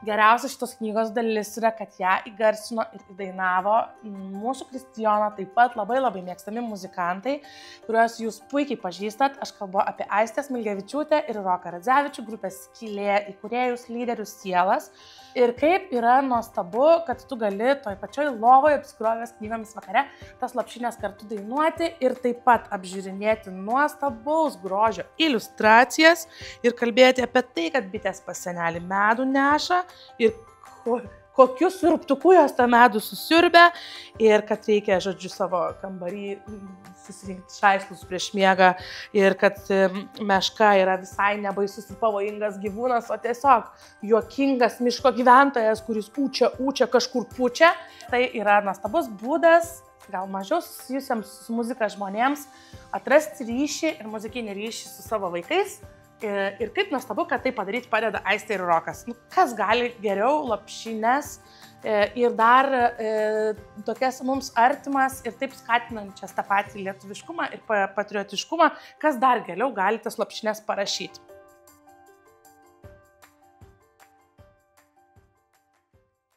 Geriausia šitos knygos dalis yra, kad ją įgarsino ir įdainavo mūsų Kristijono taip pat labai mėgstami muzikantai, kuriuos jūs puikiai pažįstat. Aš kalbu apie Aistę Smilgevičiūtę ir Roką Radzevičių, grupės Skylė įkūrėjus, lyderius, sielas. Ir kaip yra nuostabu, kad tu gali toj pačioj lovoje apsikrovęs knygomis vakare tas lopšines kartu dainuoti ir taip pat apžiūrinėti nuostabaus grožio iliustracijas ir kalbėti apie tai, kad bitės pas senelį medų neša ir kokiu siurbtuku jos tą medų susiurbia ir kad reikia, žodžiu, savo kambarį susirinkti šaislus prieš miegą ir kad meška yra visai nebaisus ir pavojingas gyvūnas, o tiesiog juokingas miško gyventojas, kuris ūčia, kažkur pučia. Tai yra nuostabus būdas, gal mažiau susijusiems su muzika žmonėms, atrasti ryšį ir muzikinį ryšį su savo vaikais. Ir kaip nuostabu, kad tai padaryti padeda Aistė ir Rokas. Kas gali geriau lopšines ir dar tokias mums artimas ir taip skatinančias tą patį lietuviškumą ir patriotiškumą, kas dar geriau gali tas lopšines parašyti.